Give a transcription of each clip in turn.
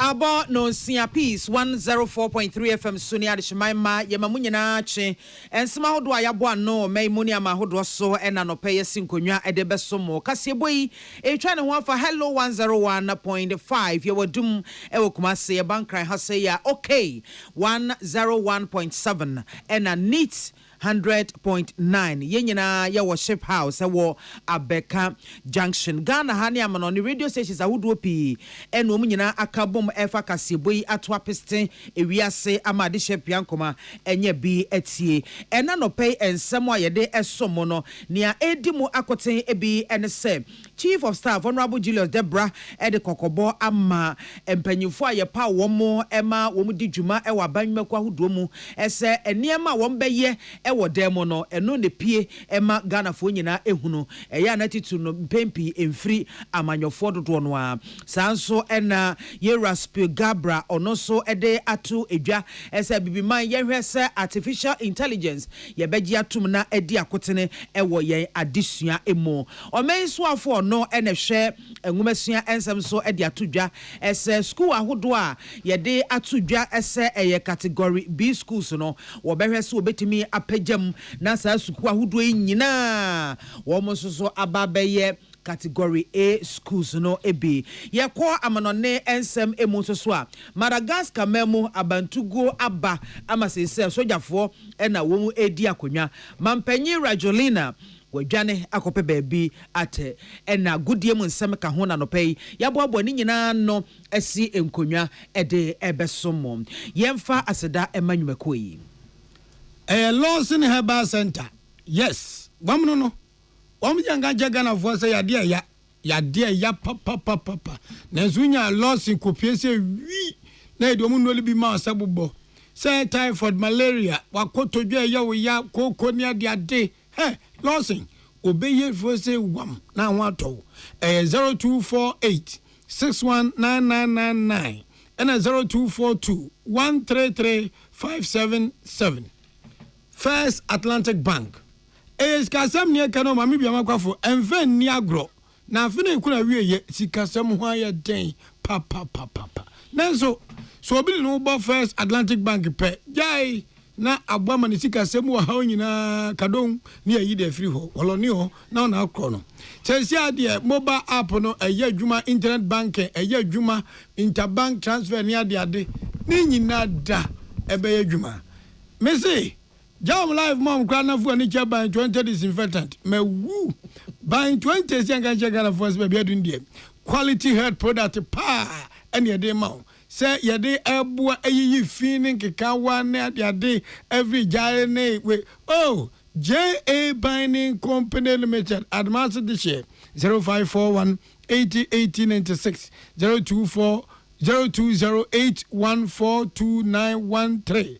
Abo no sia peace 104.3 FM Sunia de Shemaima Yemamunyina che ensema hodo ayabo ano meimuni ama hodo so ena no peye sinkonwa edebeso mo kaseboi etwa ne ho afa hello 101.5 yewadum ewo kumase bankran ha say ya okay 101.7 ena neat 100.9 yenyina ya wo ship house wo Abeka Junction Ghana hani amano ni radio stations ahudo pi eno munyina akabom efa kaseboi atwa piste ewiase amade ship yankoma enye bi etie ena no pay ensemo ayede esomo no nia edimu akoten ebi ense Chief of Staff Honorable Julius Debra ede kokobo ama empanyifo ayepa womo ema womu di dwuma ewa banwemako ahudo mu ese eniema wombeye ewo demo no eno ne pie ema Ghana fo nyina ehunu eya na titu no mpempi emfiri amanyofo dodo no a sanso ena Yeraspe Gabra ono so ede atu edwa ese bibiman yehwese artificial intelligence yebeji atum na edi akotene ewo yen adesua emo omenso afo no ene hwe enwumasua ensem so edi atudwa ese school ahodo a yede atudwa ese eye category B schools no wo behwese obetimi apagam na sa school ahodo nyina wo mososo ababeye category A schools no ebi ye ko amanone ensem emu so a Madagascar memu abantugo aba amasese sojafo ena wo mu edi akonwa mampanyi Rajolina wadwane akope baabi ate ena godie mu nsem ka ho na no pay yaboabo ni nyina no asi enkonwa ede ebesomo yemfa aseda emanwumako yi Lawson Herbal Center yes wamno no wamjanga jagana vo say yade ya papa nanzunya Lawson kopiese wi na edomu no libi ma sabubo say typhoid malaria wakotodwe ya kokoni ade Lawson obeye for say wam na wato 0248 619999 and 0242 133 577 First Atlantic Bank sikasam ne kano mami bia makwafo enven ni agro na afina kuna wieye sikasam ho aye den papa nanso so obi no bo First Atlantic Bank pe jai na agbama ni sikasam wo ha nyina kadon ni ayi de free ho woloni ho na na akro no tesi ade mobile app no eye adwuma internet banking eye adwuma interbank transfer ni ade ni nyina da ebe adwuma mesi Jam live mom grana fu ani by 20 disinfectant me wu by 20 sianga chegala force be adun die quality health product pa any day ma say ye dey eboa ayi feeling kekawa na ade every jare ne we oh JA Binding Company Limited advance the share 0541 808096 024 0208142913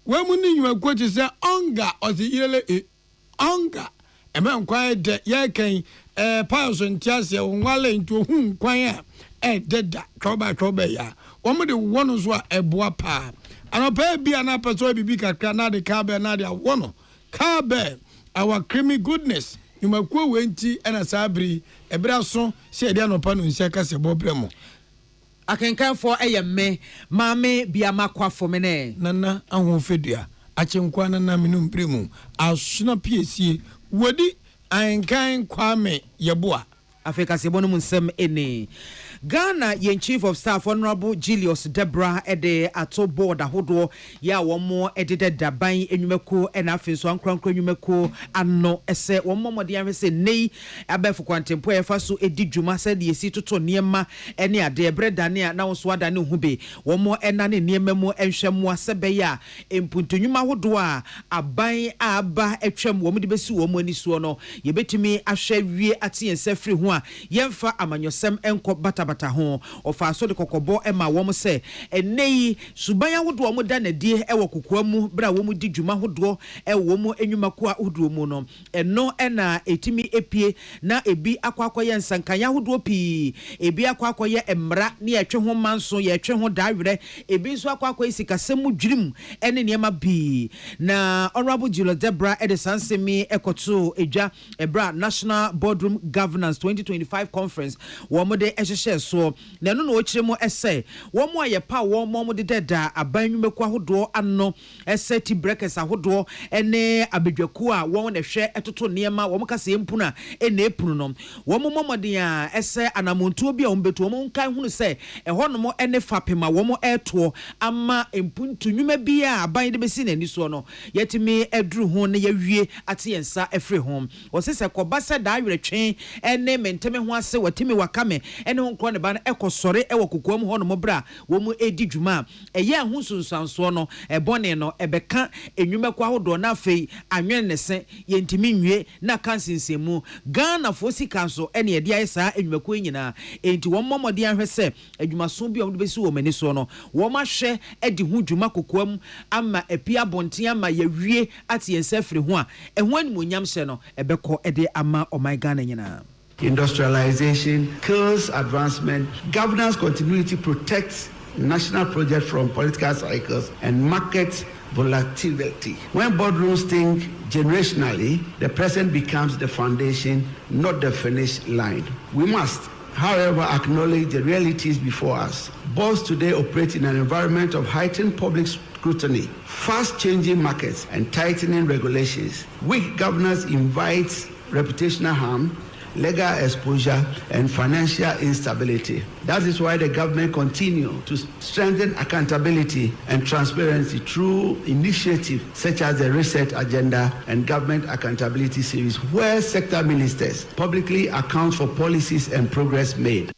when we you quote say onga or the yele onga e man quiet de ye kan piles and tiase wale into hu kwan deda trouble ya wo de wono so eboa pa anopa bia na person bibi kakra na de carbe na de wono carbe our creamy goodness you makwo wenti na sabri ebra so se de anopa no nsia kase bobremo akenkan for me mame bia makwafo me ne nana ahofedua achenkwa nana minum premu asuna piesie wodi ankan kwame yeboa Africa sebono munsem ene Ghana yen Chief of Staff Honorable Julius Debra ede ato board ahodo ya womo edede daban enwumeko ena afenso ankrankra enwumeko anno ese womo mode yan se nei abefo kwantempo efa so edi dwuma se de esi toto niema ene ade breda ne na wonso ada ne hube womo ena ne niema mu enhwemo asebe ya empuntonwuma ahodo a aban aba etwem womo de besi womo ani so no yebetimi ahwe wie atiense firi ho a yemfa amanyosem enko bata ho ofa so de kokobo ema wom se enei subanya hodo wom da na die ewo kokoa mu bra wom di dwuma hodo ewo mu enwumako a hodo mu no eno ena etimi epie na ebi akwakoye nsankanya hodo pi ebi akwakoye emra ne yetwe ho manso yetwe ho dawere ebi nso akwakoye sikasem dwirim ene niema bi na Honorable Julius Debra Edesansemi ekoto eja ebra National Boardroom Governance 2025 Conference wom de ehye so na no no chire mo ese wo mo ayepa wo mo de deda abannwumeku ahodo anno ese ti breakers ahodo ene abedwaku a wo na hwe etoto niema wo mo kase empuna ene epunu no wo mo momoden a ese anamontuo bi a wo betu wo mo nkan hunu se eho no mo ene fapema wo mo eto ama empuntu nwuma bi a aban de besi na ni so no yetimi edru ho na yawie ate yensa efre ho wo se koba se da aweretwen ene menteme ho ase watimi wakame ene ho nkro ne ba na ekosore ewo kokoam ho no mo bra wo mu edi dwuma eye ho sunsanso no ebone no ebeka enwuma kwa hodo na afei anwen ne se yentimi nwie na kansensemu Ghana fo sika so ene ye dia saa enwuma kwa nyina enti wo mmomode ahwese adwumaso bi wo besi wo mani so no wo ma hwe edi ho dwuma kokoam ama epia bonten ama yawie ate yensa firi ho a eho animonyam hye no ebeko ede ama my Ghana nyina. Industrialization kills advancement. Governance continuity protects national projects from political cycles and market volatility. When boardrooms think generationally, the present becomes the foundation, not the finish line. We must, however, acknowledge the realities before us. Boards today operate in an environment of heightened public scrutiny, fast-changing markets, and tightening regulations. Weak governance invites reputational harm, legal exposure, and financial instability. That is why the government continues to strengthen accountability and transparency through initiatives such as the Reset Agenda and Government Accountability Series, where sector ministers publicly account for policies and progress made.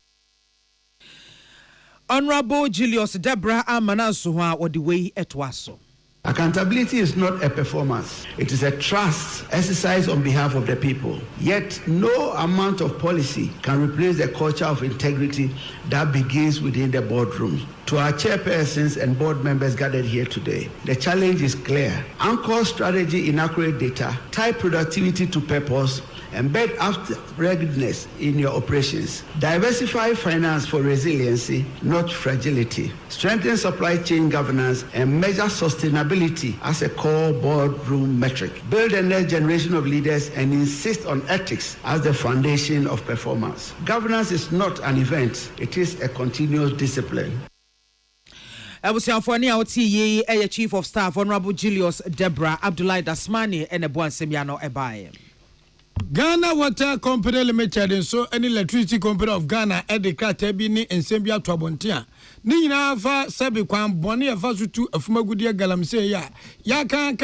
Honorable Julius Deborah Amanasuha or the way it was so. Accountability is not a performance. It is a trust exercise on behalf of the people. Yet no amount of policy can replace the culture of integrity that begins within the boardroom. To our chairpersons and board members gathered here today, the challenge is clear. Anchor strategy in accurate data, tie productivity to purpose, embed after-readiness in your operations. Diversify finance for resiliency, not fragility. Strengthen supply chain governance and measure sustainability as a core boardroom metric. Build a next generation of leaders and insist on ethics as the foundation of performance. Governance is not an event, it is a continuous discipline. Abusianfoni awoti ye Chief of Staff Honorable Julius Deborah Abdullahi Dasmani and Ebuan Semiano Ebaye. Ghana Water Company Limited and so any electricity company of Ghana at the Katabini and Sembia Twabontia. Nina fa sabi kwan boni afa sutu afumagudia galamse ya kan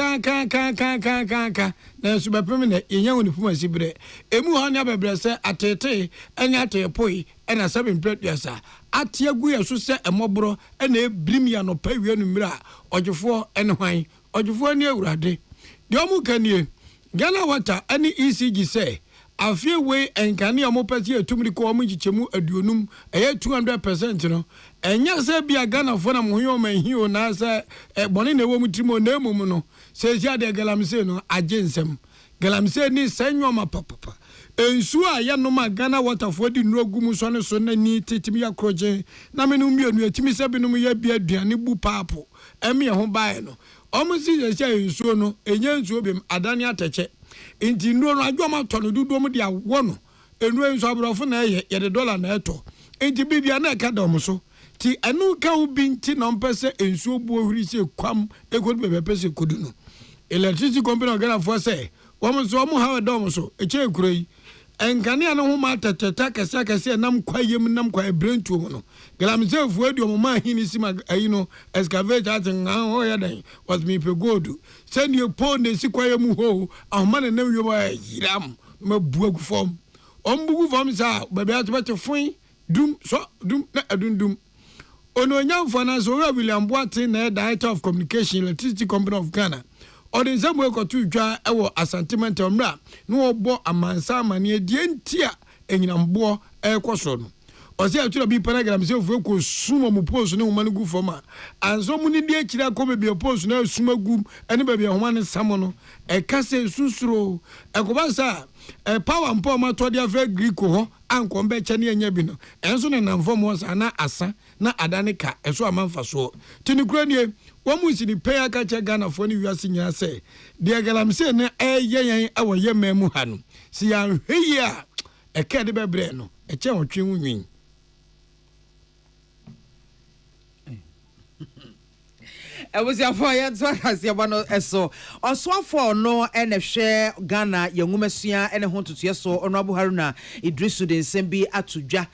na suba permanent yenya woni puma sibre emu hanya bebrese atete enya atepoi ena sabi mpredasa atiagu ya so se emobro ena ebrimia no pawie no mira ojofo ene hwan ojofo ni awurade de omu kanie Ghana Water any ECG say afie we enkane amopati etumri ko omu gichemu aduonum eye 200% no enya se bia Ghana fo na moyo manhio na se bone na ewo mutrimo na emum no se sia de galamse no agensem galamse ni senwoma papa ensu a yanoma Ghana Water fo di nrogum so ne so na ni tetimi yakroje na menum bienu etimi se binum ya bia aduane bu papo eme ho bae no omu si se ensu no enye ensu obim adane ateche inti nro no adwoma tono dudom dia wono enu ensu abrofo na ye de dollar na eto inti bibia na ka dom so ti enu ka ubi nti no mpese ensu obu ohuri se kwam ekodu bebe pese kodu no electricity company of Ghana for say womo so omu ha dom so eche ekuroi enkane no ho ma tatata kase nam kwayem nam kwa ebrentu mu no galamse fu adu mo ma hini sima ayi no excavator atin ho ya dan was me pe godu send you pon ne si kwayem ho ahoma na nam yo ba yiram ma buagu fom ombugu fom sa bebe atbete fun dum na adundum ono nyamfo na so William Boatin na Director of Communication Electricity Company of Ghana Odi nsamu ekotu dwa ewo asantiment omra no obo amansa amane die ntia enyinambo ekoso no osi aturo bi paragram se ofu ko sumo mu post ne homa no gu foma anso mu ni die kira ko be post na suma gu ene be homa ne samo no ekase susuro ekobasa power mpo ma to dia fra greek ho anko mbe che ne anya bi no enso ne namfo mo sa na asa na adane ka eso amanfa so tinikura nie womu si ni pay aka che Ghana fo ni wiase nya se de galamse ne yen awoye mamu ha no si ya hweye a eke de bebre no eche wotwe nwunwin was your fire as your one so or so for no and share Ghana Yangumasia and a home to so honorable Haruna Idrisu den Sembi Atuja.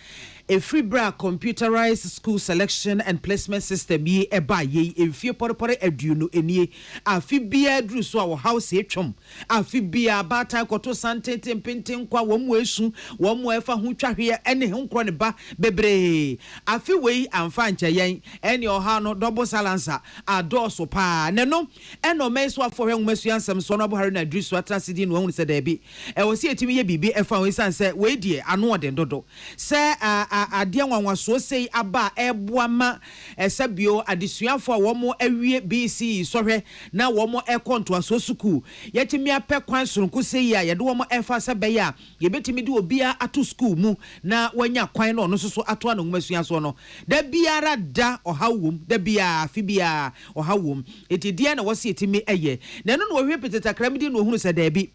A free bra computerized school selection and placement system ye eba ye efie porpore aduno enie afi bia dru so our house etwom afi bia bata koto santete mpenten kwa wo mu esu wo mu efa ho twahwe ene nkro ne ba bebre afi wei amfa nche yen ene oha no double silencer adoso pa ne no eno meso afo hwe nmasu ansem so no bohare na dru so atrasidi no hu se da bi e wo se etimi ye bibi efa we san se we die ano oden dodo se adia nwanwa so sei aba eboama esabio adesuafo a womo awie BC sohwe na womo ekonto aso suku yetimi apɛ kwan sonko sei ya yede womo efa sabe ya yebetimi de obia ato school mu na wanya kwan no no so ato ana nwasua so no da biara da ohawum da bia fibia ohawum etidie na wose etimi eye na no no hwe petetakram di no hunu se da bi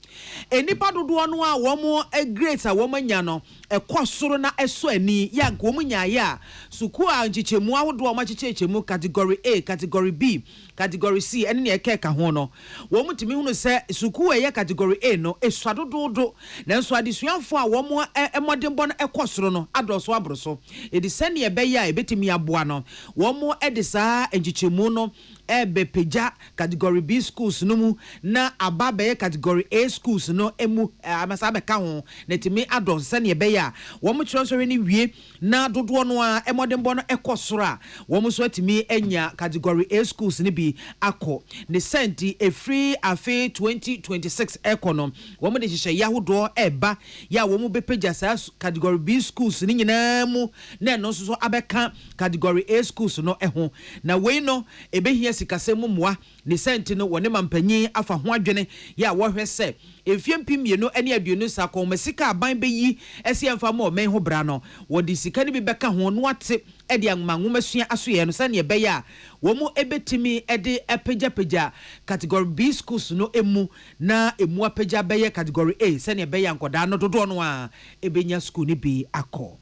enipa dodo no a womo great a womo nya no ekosoro na eso ani ya nko mu nya ya suku a nchichemu ahodo o machichechemu category A category B category C ene ne ekeka ho no wo mutimi hunu se suku e category A no esuadododo nanso adesuafo a wo mo emodembo no ekosoro no adoso abroso edise ne ebe ya ebetimi aboa no wo mo edisa nchichemu no ebe peja category B schools no mu na ababe category A schools no emu amasabe ka ho netimi adoso se ne ebe ya wo mo kyerosore ni wie na dodo no a emodembo no ekosoro a wo mo so atimi enya category A schools ni bi akọ ne senti a free afe 2026 econom wo mo de hihye yahodo eba ya wo mo bepeja sa category B schools ni nyina mu na no so abeka category A schools no eho na we no ebehia sikasemu moa ne senti no wone mampanyi afa ho adwene ya wo hwe se efiempi mienu ene aduonu sakon masika aban beyi ese emfa ma o men ho bra no wo de sika ni bi beka ho no ate e de anmanwo masua asoye no sane ebe ya wo mu ebetimi e de epeja category B schools no emu na emu apeja beye category A sane ebe ya nkoda no dodo no a ebenya school ni bi akọ.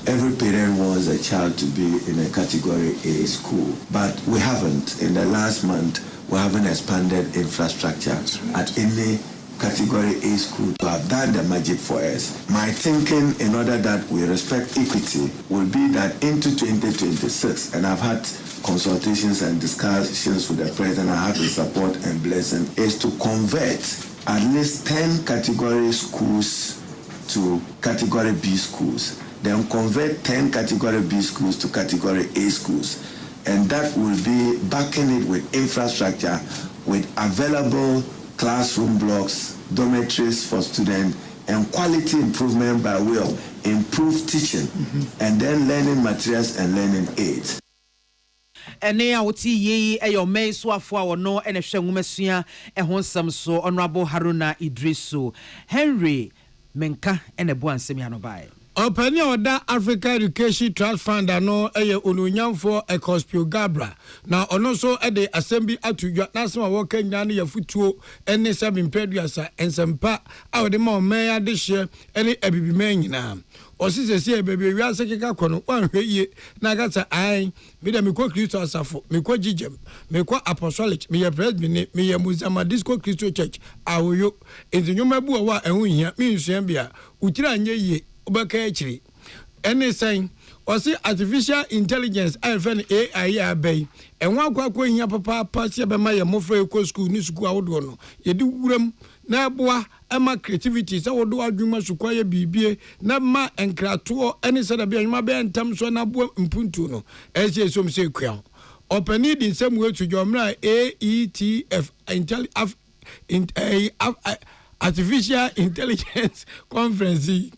Every parent wants a child to be in a category A school, but we haven't. In the last month, we haven't expanded infrastructure at any category A school to have done the magic for us. My thinking, in order that we respect equity, will be that into 2026, and I've had consultations and discussions with the president, I have his support and blessing, is to convert at least 10 category schools to category B schools. Then convert 10 category B schools to category A schools. And that will be backing it with infrastructure, with available classroom blocks, dormitories for students, and quality improvement by way of improved teaching, and then learning materials and learning aids. Ene a woti yi eyo men so afo a wono ene hwe nwumasua ehon sam so honorable Haruna Idrisu Henry Menka ene bo ansem ya no bae. Openi oda Africa Education Trust Fund ano eye ononyamfo Ekospio Gabra na ono so ede assembly atudwa na sema wo kanya ne yafutuo ene 7 peduasa ensempa a wode ma omeya de hye ene abibima nyina osisese ebebe wiase keka kono wanhwe ye na gata ai me da mekọ Kristo asafo mekọ gijem mekọ apostolic me ye president me ye Muzama Disco Christo Church awoyo enzinyoma bu wa ehun hia me nsua bia ukira anye ye obaka ekiri ene sen osi artificial intelligence afen AI abai enwa akwa hia papa se be ma ye mofra ekọ school ni school awodo no ye di wuram na boa ama creativity sa wodo adwuma sukwa ye bibie na ma enkrato ene se da bia nwuma be entam so na boa mpuntu no ese som se kwa opani din sem we to jomra AETF artificial intelligence conference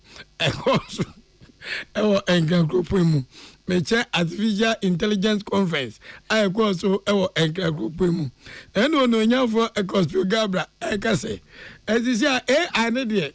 ewo engan group mu meche artificial intelligence conference I go so ewo engan group mu eno no nyafo Ekospio Gabra ekase ezisia AI ne de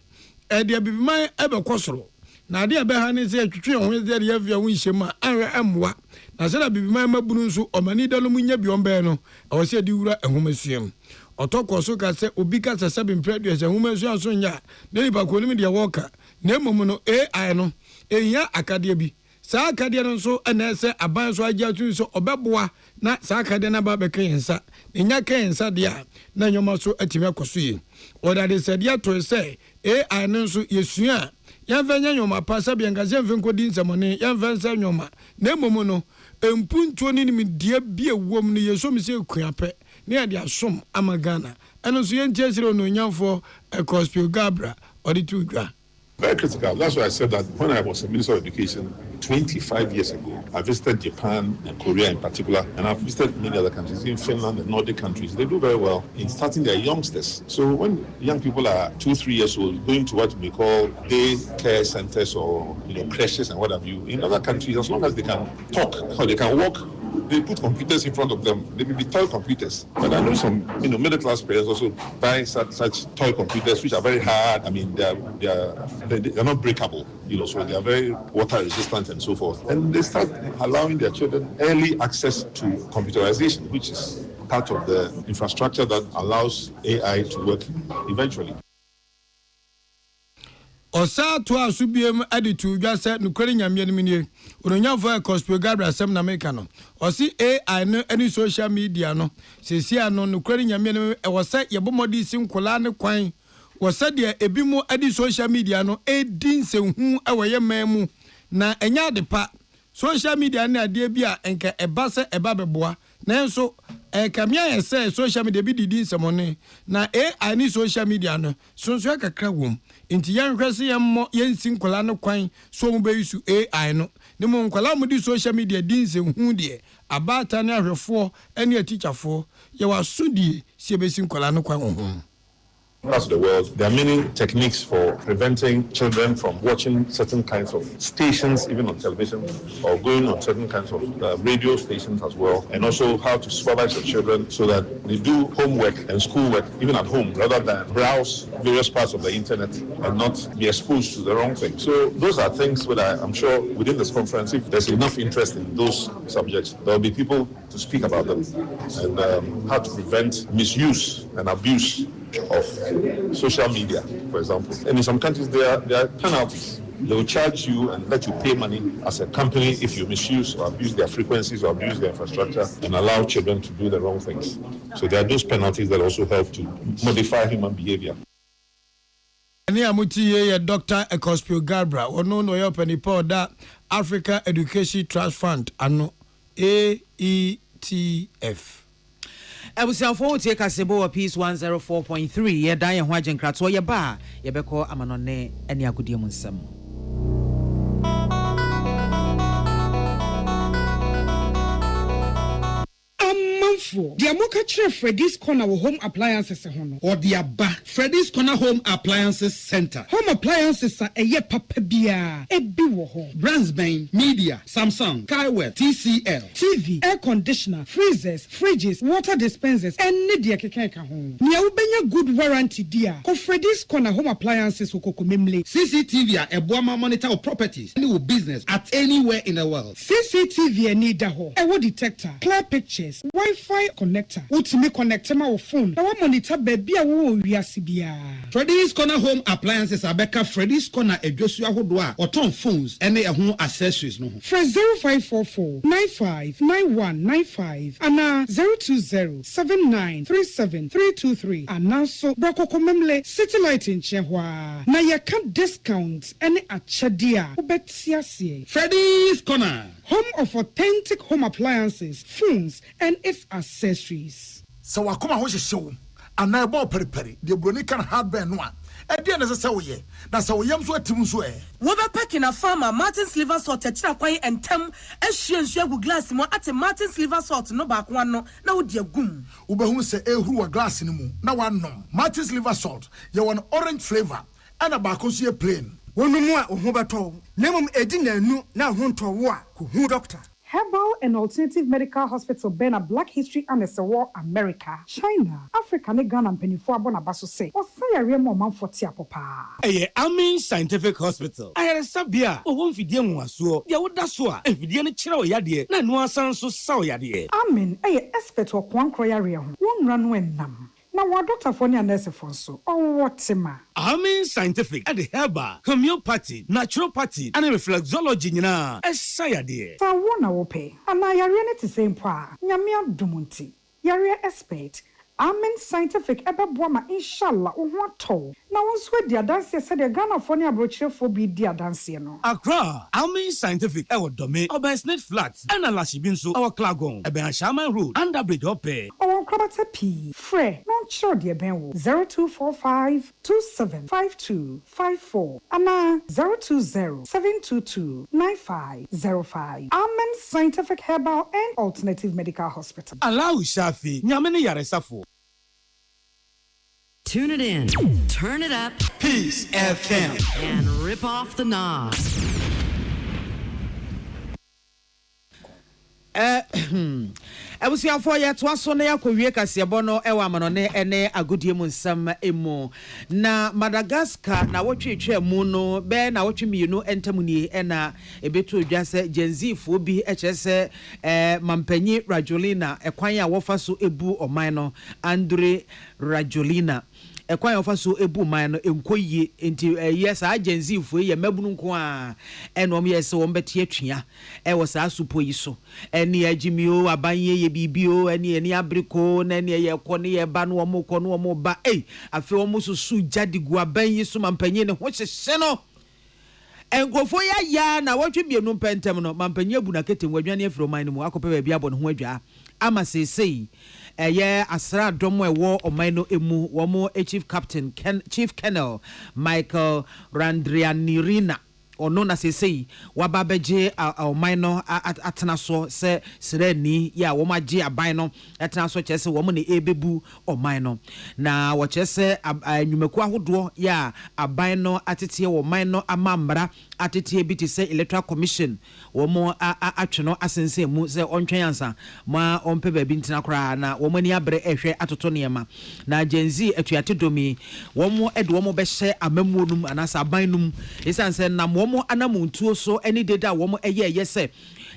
bibiman ebe kosoro na de ebe ha ne se twetwe ho de ya via wonhyema anwe amwa na se da bibiman mabunu nso omani dalo munya bi ombe no ewo se di wura ehomasuam otokoso ka se obi ka se 7 preduce ehomasuam so nya ne liba ko nim de woka na momo no AI no ehia akade bi saa akadeɛ no nso ɛna ɛsɛ aban so agye atu so ɔbɛboa na saa akadeɛ no aba bɛka yɛn nsa nya ka yɛn nsa deɛ a na nyɔma so atumi akɔ so yi ɔdade sɛdeɛ to sɛ AI no nso yɛsua a yɛmfa nya nyɔma pa sɛ biankasɛ mfe nkɔdi nsɛmɔne yɛmfa nsa nyɔma na mmom no mpuntuo ne nimdeɛ bi ɛwom no yɛsom sɛ kua pɛ ne yɛde asom ama Ghana ɛno nso yɛntie sɛ ɔnonyamfoɔ Kospio Gabra ɔde to dwa. Very critical. That's why I said that when I was a Minister of Education 25 years ago, I visited Japan and Korea in particular, and I've visited many other countries, in Finland and Nordic countries. They do very well in starting their youngsters. So when young people are 2-3 years old, going to what we call day care centers or creches and what have you, in other countries, as long as they can talk or they can walk, they put computers in front of them. They may be toy computers. But I know some middle class parents also buy such toy computers which are very hard. I mean, they're not breakable, so they are very water resistant and so forth. And they start allowing their children early access to computerization, which is part of the infrastructure that allows AI to work eventually. Osa to asubiem editu dwa se nukuri nyamye no minie ononyamfo Kospio Gabra asem na meka no osi AI no any social media no sesia no nukuri nyamye no wose yebomodi sinkola ne kwan wose de ebimu edi social media no edin se hu ewoye mamu na enya de pa social media na ade bia enka eba se eba beboa na enso kamia yese social media bi didi nsemone na AI ni social media no sonso akakra wom inti yanhwese yemmo yensin kola no kwan so mu be use AI no ne mo nkola mu di social media dinse hu de abata ne ahwefo ene atichafo ye wasudie sie besin kola no kwan hu. Across the world, there are many techniques for preventing children from watching certain kinds of stations, even on television, or going on certain kinds of radio stations as well, and also how to supervise your children so that they do homework and schoolwork even at home, rather than browse various parts of the internet and not be exposed to the wrong thing. So those are things that I'm sure within this conference, if there's enough interest in those subjects, there will be people to speak about them and how to prevent misuse and abuse of social media, for example. And in some countries, there are penalties. They will charge you and let you pay money as a company if you misuse or abuse their frequencies or abuse their infrastructure and allow children to do the wrong things. So there are those penalties that also help to modify human behavior. Dr. Kospio Gabra, no Penny that Africa Education Trust Fund, ano AETF. Ebusiafo take Kasebo Peace 104.3 ye dan ye ho agenkrato ye ba ye beko amanone ene agudie mu nsam. The Amoka Freddy's Corner Home Appliances or the Abba Freddy's Corner Home Appliances Center. Home appliances are a ye papabia, a biwo Brandsbane, Media, Samsung, Kaiware, TCL, TV, air conditioner, freezers, fridges, water dispensers, and Nidia Kekeka home. Niaubenya good warranty dear. Ko Freddy's Corner Home Appliances Okokomemle. CCTV a Boama monitor of properties, any business at anywhere in the world. CCTV a Nidaho, a detector, clear pictures, Wi-Fi connector. Ultimate connector my phone. Now monitor baby a wo wiasibia. Freddy's Corner Home Appliances Abeka Freddy's Corner a Joshua Hodwa or ton phones and a home accessories no. Fresh 0544 959195 and 02079373323 and now so Brako Komemle City Light in Chehwa. Na ya can discount any achadia. Ubetiasie. Freddy's Corner. Home of authentic home appliances, phones, and its accessories. So I come out show and I bought periphery, the Bronican hardware one. And then as a say, that's how yams were to Musway. Weber packing a farmer, Martin's liver salt, Chinaquay, and Tem, as she and Shagu glass more at a Martin's liver salt, no back one, no, dear goom. Ubahun say, who a glass in the moon, no one no. Martin's liver salt, you want orange flavor, and a bacosia plain. One more or Hobato, Nemum Edina nu now home to war, who doctor. Herbal and Alternative Medical Hospital Bena Black History and War America, China, Africa, Ghana and Penifua Bonabaso say, or say a real moment for Tiapopa. Amin Scientific Hospital. I had a sabia, or one Fidian was so, ya would that's so, and Fidian Chiro Yadi, Nanua Sanso Sao Yadi. Amin, expert or Quan Croyaria, one run when nam. na wa doctor for ne nurse for so what ma Amin Scientific at the Herba, Homeopathy, Naturopathy, and Reflexology nyina. Esayade. Sa wona wo pe. Ana yare ne te same pa. Nyame adumunti. Yare expert. Amen Scientific ebeboa ma inshallah wo ho to. Na wo so dia dance se de Ghana for ne abrochirefo bi dia dance no. Accra, Amin Scientific ewo dome, Obersnet Flats, and Alashibinso, our Klagon, Eben Shaman Road, Underbridge Ope. Our Krabata P. Fre, non sure dear Ben 0245 275254. Ana 020 722 9505. Amen Scientific Herbal and Alternative Medical Hospital. Allow Shafi, Nyamene Yaresafo. Tune it in, turn it up, Peace FM, and rip off the knob. Abusiafo ya twaso na yakɔwie kasebo no ɛwɔ amanone ene agodie mu nsam emu na Madagascar na wotwetwe mu no be na wotwemienu entamuni ɛna ebeto odwase genzifo bi ɛkyerɛsɛ mampanyi Rajolina ɛkwan a wofa so ebu oman no Andre Rajolina ekwan ofa so ebu man no enkoyie enti yes agency fo ye mabunu nko a enom yes wo mbete atwea e wo sa supo yi so eni agimio abanye ye bibio eni abriko na eni ye kɔ ne ye ba no wo kɔ no wo ba afi wo mususu jadigu abanye so mampanye ne ho hyehye no enkofo ya na wotwe mienu pentem no mampanye abu na ketem wadwane afiro man no mu akɔpɛ ba bia bɔ no ho adwa ama sesei eye asra domo ewo omaino emu womo chief captain chief colonel Michael Randrianirina ono na sesei wababeje omaino atena so se sireni ya wo magye aban no atena so kyese wo mo ne ebebu omaino na wo kyese anwumaku ahodo ya aban no atete wo omaino amambra atete bi te se electoral commission wo mo atweno asense mu se ontwen ansa ma ompe ba bi ntina kora na wo mani abre ehwe atoto nema na genzi atuate domi wo mo ede wo mo be hye amamuonum anasa aban num esanse na wo mo anamuntuo so eni deda wo mo eye se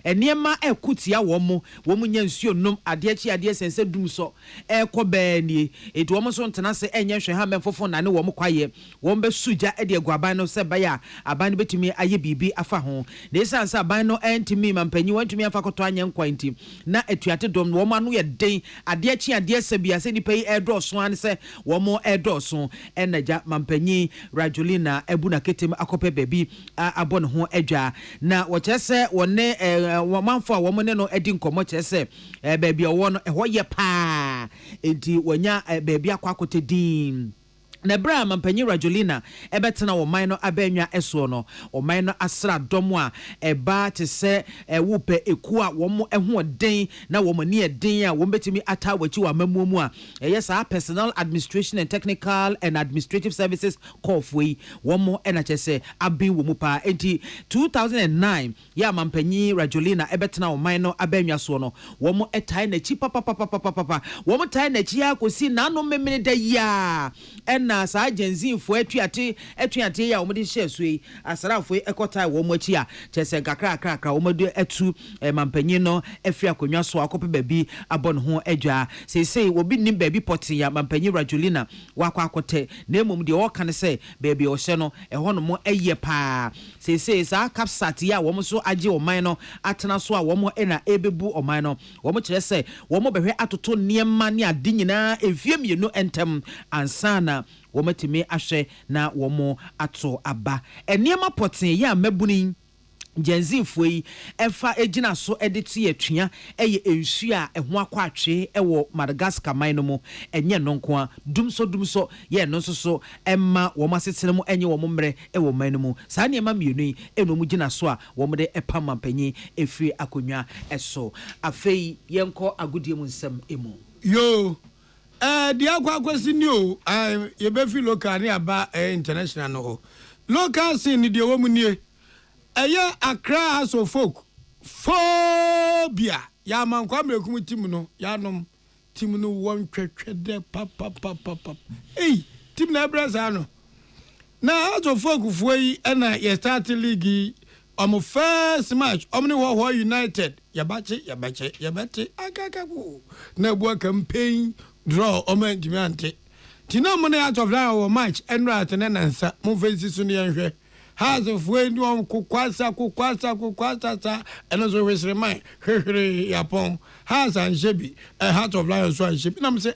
eniema ekutia wo mo nya nsuo nom ade chi ade sense dum so ekɔ ni etu wo mo so ntena se enye hwe ha memfofo na ne wo mo kwaye wo be suja ede aguaban no se baya aban betumi aye bibi afa ho na esanse aban no entimi mampanyi wantumi afa koto anya nkwanti na etuate dom wo ma no ye den ade chi ade se bia se nipa yi edoso an se wo mo edoso enaja mampanyi Rajolina ebuna ketem akɔpɛ baby abɔ ne ho adwa na wo kyerɛ wonne womanfo a wo ne no edi nkomo kyerɛ baby owo no ɛhɔ ye pa enti wonya baby akwakote din na bra mampanyi Rajolina ebetena wo man no abanwa eso no o man no asra dom a eba te se wupe eku a wo mo eho den na wo mani eden a wo betimi ata wachi wa mamuomu a yes personal administration and technical and administrative services kofwe wo mo ena kyese abin wo mu pa enti 2009 ya mampanyi Rajolina ebetena wo man no abanwa so no wo mo etai na chi papa wo mo tai na chi akosi na no memene da ya ena sa agency fo atuate ya wo de share so yi asrafo ekota wo mo achi a chese kakra wo do atu mampanyi no afia konwa so akɔpɛ baby abɔ ne ho adwa sei obi nim baby potin ya mampanyi Rajolina wakɔ akote na emom de wo kan se baby o hye no ɛhɔ no mo ɛyɛ pa sei sa capsat ya wo mo so age o man no atena so a wo mo na ebebu o man no wo mo kyerɛ se wo mo behwe atoto niema ne ade nyina efie mienu entem ansana womatimi ahwe na womo ato aba eniema potin ya mabuni genzifo yi efa egina so edete yetwea eye ensu a eho akwatwe ewo Madagascar man no mu enye no nko a dumso ye no so emma wo masetene mu enye wo mmre ewo man no mu saa ne ema mienu yi eno mu gina so a wo mde epa mampanyi efiri akonwa eso afei yenko agodie mu nsam emu yo dia kwakwasi ni o ye be fi local ni aba international no local sin ni de wo mu nie Accra House of Folk phobia ya mankwa mrekum tim no ya nom tim no won twetwede papa tim na brasa no na House of Folk foi na ye start league first match omni wo United ya bache akakaku na bua campaign draw omen ante tina mo na out of line or match and right and nansa mo face so ne hwe has of when you kukwasa and so we remind hwehwere yapon has and shebi a heart of lion so and shebi na me say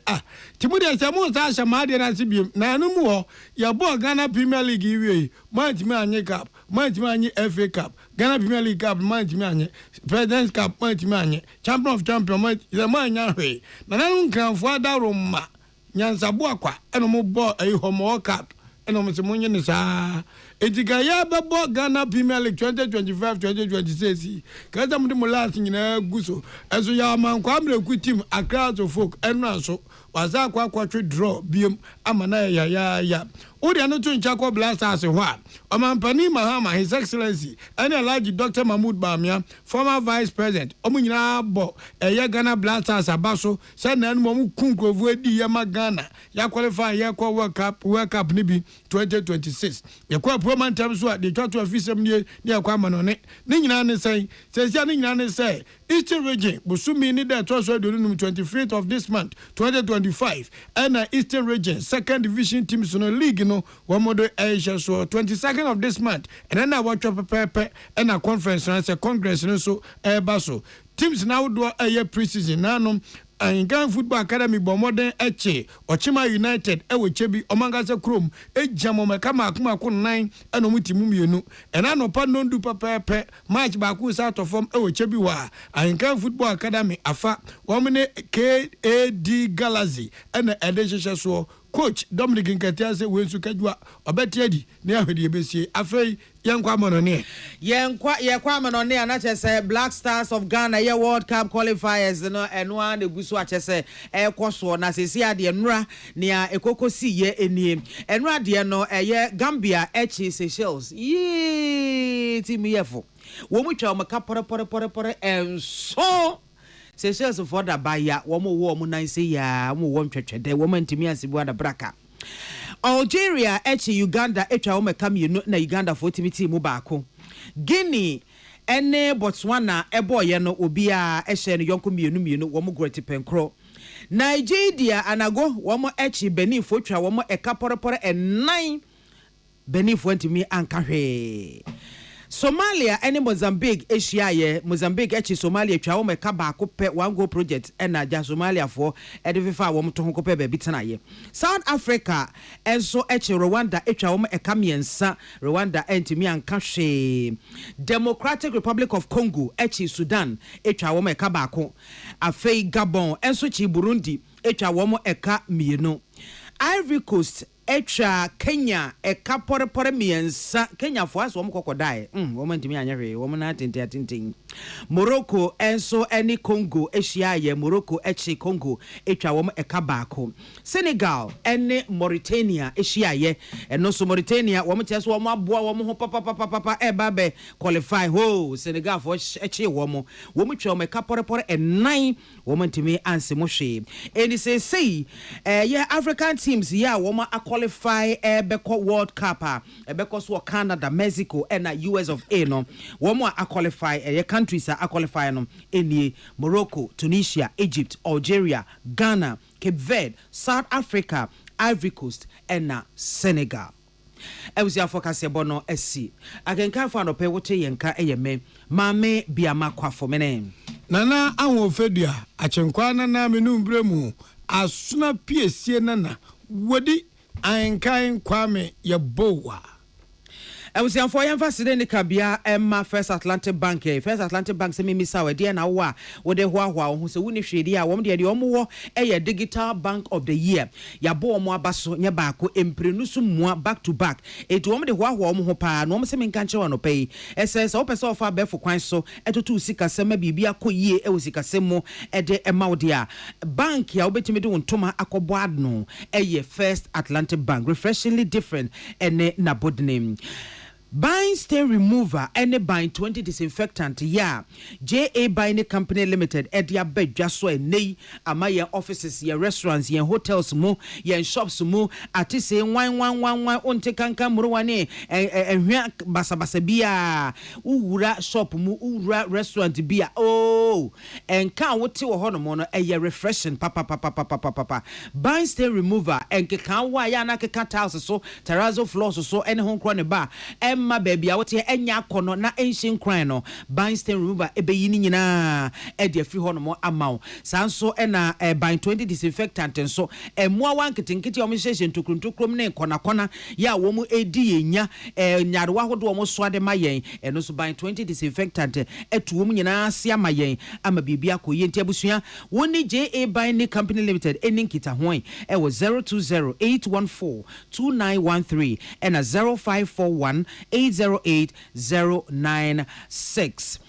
timudi say mo sa shama de na sibiem na anu mu ho ya bo Ghana Premier League iwe match me anye cup match me anye FA Cup Ghana Premier League Cup match me anye President's Cup match me anye Champion of Champion match the man nya hwe na nanu kranfo adaro ma nyansabo akwa eno mo bo homo cup eno mo se mo nye ne sa etigaya bebo Ghana Premier League 2025-2026 kaza mudi last nyina guso eso ya mankwa amreku team Accra to folk eno aso waza kwa draw biem amana ya odi ano to nchakwa Blasters ho a omampani Mahama His Excellency and Alhaji Dr. Mahmoud Bamia former vice president omunyina bo Ghana Blasters abaso se na anu mo kunkovu edi ya Ghana ya qualify ya kwa World Cup ni bi 2026 ya kwa proman time so de twatwa fisem ni akwa manone ni nyina ne sai sia ni nyina ne sai Eastern region busumi ni da to so do 25th of this month 2025 and Eastern region second division teams no league no womodo Asia so 22nd of this month and then I watch up pepe and a conference and a congress no so baso teams now do a pre-season nanom Ghana Football Academy Bomodern Eche Ochima United ewe chebi omangase krom ejamo mekama akuma ko 9 eno mutimu mienu ena no pa nondu pepe match ba ku south of form ewe chebi wa Ghana Football Academy afa womne KAD Galaxy ena edehye so coach Dominic Nketiase wensu kajwa obetiadi ne ahwede ebesie afei yenkwa monone yenkwa monone anache say Black Stars of Ghana ye World Cup qualifiers no eno an eguso ache say ekoso na sesi ade nura ne ekokosi ye enie eno ade no ye Gambia echi Seychelles yi timi yefo wo mu twa omaka pore enso Seychelles for da baya wo mo nan se ya mo wo ntwetwede wo mantimi asibu ada braka Algeria echi Uganda etwa wo meka mienu na Uganda for timiti mu baako Guinea ene Botswana eboye no obi a ehye no yonko mienu wo mo Great Penkro Nigeria anago wo mo echi Benin for twa wo mo eka pore enan Benin for ntimi ankahwe Somalia and Mozambique Asia Mozambique echi Somalia twa wo meka baako pe one go project ena ja Somalia for edififa wo to ho pe be bitana ye South Africa enso echi Rwanda etwa wo eka miensa Rwanda entimi anka hwe Democratic Republic of Congo echi Sudan etwa wo meka baako afei Gabon enso chi Burundi etwa wo eka mienu Ivory Coast etra Kenya eka pore miensa Kenya fo aso mo kokodai wo mantimi anyahwe wo na tintin Morocco enso eni Congo Asia ye Morocco echi Congo etwa wo eka baako Senegal eni Mauritania Asia ye eno so Mauritania wo mcheso wo aboa wo ho papa ebabe qualify ho Senegal fo echi wo mtwa wo eka pore enan wo mantimi anse mo hwe eni say ye African teams ya wo qualify Beko World Cup Beko so Canada, Mexico and US of A no one more qualify countries are qualify no any Morocco, Tunisia, Egypt, Algeria, Ghana, Cape Verde, South Africa, Ivory Coast and Senegal. I was your focus abono SC. I can come for no pay what yenka me mame biama kwa for mene. Nana anwo fedia achenkwana na menu bremu asuna piesie nana wodi Ankai Kwame Yabowa. I was young for Yanfaside Kabia Emma First Atlantic Bank. First Atlantic Bank se me saw dear na wa wo de hwa who se wuni hwede a wom de omo digital bank of the year. Yabo mo abaso nya baako emprenusu mo back to back. Etu wom de hwa omo ho pa no se me nka nche wano pay. Ese o pese ofa be for kwan so etotu sika sema bibia koyie e wo sika semo de ema wo dia. Bank ya obetimi de wontoma akobo adno First Atlantic Bank, refreshingly different ene na bod name. Buying stain remover any buying 20 disinfectant JA Buying Company Limited edia bedwa so enei ama ye offices ye restaurants ye hotels mu ye shops mu ati say wan onte kankan murwane ehwa basabasa bia uwura shop mu uwura restaurant bia oh and can what to a hormone a refreshing papa bind stain remover and can why anaka tiles so terrazzo floors so any home crony bar Emma baby I what here enya kono na ancient crano bind stain remover ebe yini na e de free hormone amount sanso ena bind 20 disinfectant and so emwa wan kitinkiti omisation to krum ne kona ya wo mu edi enya nyarewa hodo wo so de mayen eno so bind 20 disinfectant etu wo nyina ase amayen ama bibia koye nti abusua woni JA Bind Company Limited eni nkita hoin e wo 0208142913 and a 0541808096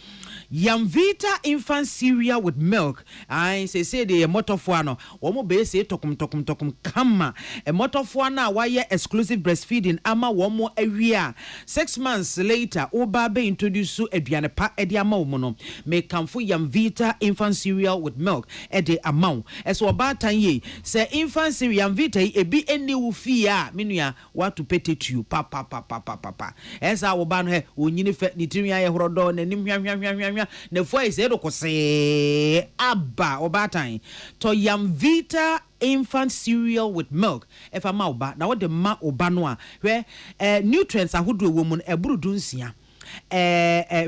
Yamvita infant cereal with milk. I say the motofuano. Womo base tokum kama. A motofuana why exclusive breastfeeding ama womo area. 6 months later, Obabe introduce Ediana pa ediama mono. May come for Yamvita infant cereal with milk at the amount. As about ye say infant cereal Yamvita e be any ufia minuya what to pay to you papa. As our ban he unyini fet nitrimia horodo ne nimhwahwahwahwa ne foi se do kose aba obatan to Yamvita infant cereal with milk if ama oba na what the ma oba no a hwe nutrients ahodo wo mu no eburu dunsia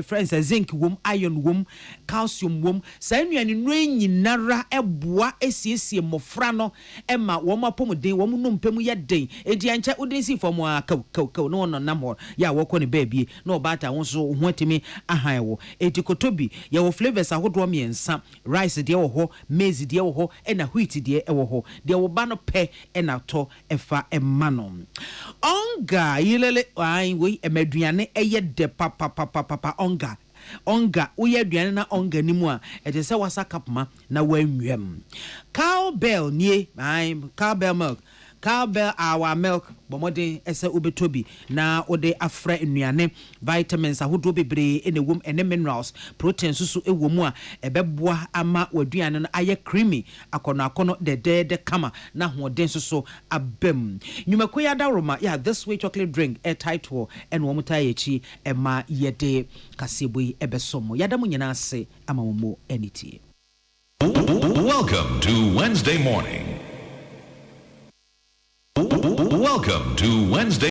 friends zinc wom iron wom calcium wom sanuane no nyinara eboa esiesie mofra no ema wom apomden wom no mpemu ye den edi ancha udensi fom a kaw no no nam ya wokọ ne baabie na obata won so ho atimi ahan wo etikotobi ye wo flavors ahodo miensa rice de wo ho maize de wo ho ena wheat de wo ho de wo ba no pe ena to efa emma no onga yilele ai we emaduane eye de papa onga uye aduane na onga nimu a ete se wasa kapma na wanwem cowbell nie cowbell milk cowbell our milk bomodin ese ubetobi na ode afra nnuane vitamins ahodo bebre ene wom ene minerals proteins susu ewomu a ebeboa ama waduane no aye creamy akono de kama na hoden susu abem nyumakoya daroma yeah this way chocolate drink a title and womutai echi ema yede kasebui ebesomo yadamu nyina ase ama momo enity. Welcome to Wednesday morning. Welcome to Wednesday